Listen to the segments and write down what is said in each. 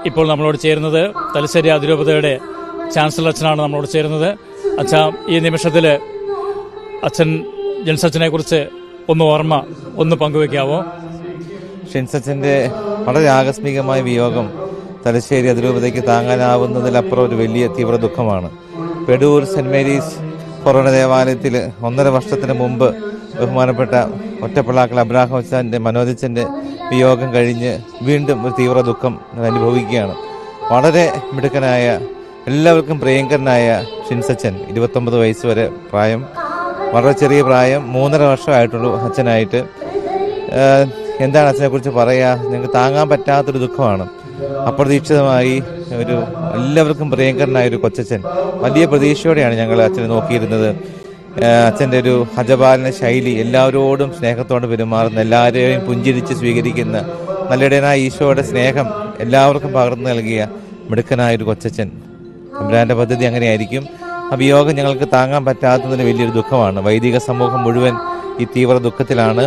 ഇപ്പോൾ നമ്മളോട് ചേരുന്നത് തലശ്ശേരി അതിരൂപതയുടെ ചാൻസലർ അച്ഛനാണ് നമ്മളോട് ചേരുന്നത്. അച്ഛാ, ഈ നിമിഷത്തിൽ അച്ഛൻ ജിൻസച്ചനെ കുറിച്ച് ഒന്ന് പങ്കുവെക്കാവോ? ഷിൻസച്ചന്റെ വളരെ ആകസ്മികമായ വിയോഗം തലശ്ശേരി അതിരൂപതയ്ക്ക് താങ്ങാനാവുന്നതിലപ്പുറം ഒരു വലിയ തീവ്ര ദുഃഖമാണ്. പെടൂർ സെന്റ് മേരീസ് ഫൊറോന ദേവാലയത്തിൽ 1.5 വർഷത്തിന് മുമ്പ് ബഹുമാനപ്പെട്ട ഒറ്റപ്പിള്ളാക്കൽ അബ്രാഹാം അച്ഛൻ്റെ മനോജച്ചൻ്റെ വിയോഗം കഴിഞ്ഞ് വീണ്ടും ഒരു തീവ്ര ദുഃഖം അനുഭവിക്കുകയാണ്. വളരെ മിടുക്കനായ, എല്ലാവർക്കും പ്രിയങ്കരനായ ഷിൻസച്ചൻ, 29 വയസ്സ് വരെ പ്രായം, വളരെ ചെറിയ പ്രായം, 3.5 വർഷമായിട്ടുള്ളൂ അച്ഛനായിട്ട്. എന്താണ് അച്ഛനെക്കുറിച്ച് പറയുക? ഞങ്ങൾക്ക് താങ്ങാൻ പറ്റാത്തൊരു ദുഃഖമാണ്. അപ്രതീക്ഷിതമായി എല്ലാവർക്കും പ്രിയങ്കരനായ ഒരു കൊച്ചച്ഛൻ. വലിയ പ്രതീക്ഷയോടെയാണ് ഞങ്ങൾ അച്ഛനെ നോക്കിയിരുന്നത്. അച്ഛൻ്റെ ഒരു ഹജപാലന ശൈലി, എല്ലാവരോടും സ്നേഹത്തോടെ പെരുമാറുന്ന, എല്ലാവരെയും പുഞ്ചിരിച്ച് സ്വീകരിക്കുന്ന, നല്ലിടനായ ഈശോയുടെ സ്നേഹം എല്ലാവർക്കും പകർന്നു നൽകിയ മിടുക്കനായൊരു കൊച്ചച്ഛൻ. തമ്പുരാന്റെ പദ്ധതി അങ്ങനെയായിരിക്കും. ആ വിയോഗം ഞങ്ങൾക്ക് താങ്ങാൻ പറ്റാത്തതിന് വലിയൊരു ദുഃഖമാണ്. വൈദിക സമൂഹം മുഴുവൻ ഈ തീവ്ര ദുഃഖത്തിലാണ്.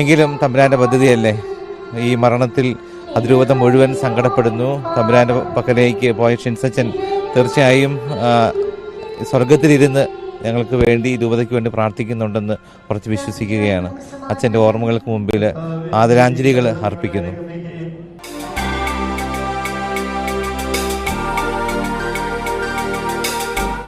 എങ്കിലും തമ്പുരാന്റെ പദ്ധതിയല്ലേ. ഈ മരണത്തിൽ അതിരൂപത മുഴുവൻ സങ്കടപ്പെടുന്നു. തമ്പുരാന്റെ പക്കലേക്ക് പോയ ഷിൻസച്ചൻ തീർച്ചയായും സ്വർഗത്തിലിരുന്ന് ഞങ്ങൾക്ക് വേണ്ടി, രൂപതയ്ക്ക് വേണ്ടി പ്രാർത്ഥിക്കുന്നുണ്ടെന്ന് കുറച്ച് വിശ്വസിക്കുകയാണ്. അച്ഛൻ്റെ ഓർമ്മകൾക്ക് മുമ്പിൽ ആദരാഞ്ജലികൾ അർപ്പിക്കുന്നു.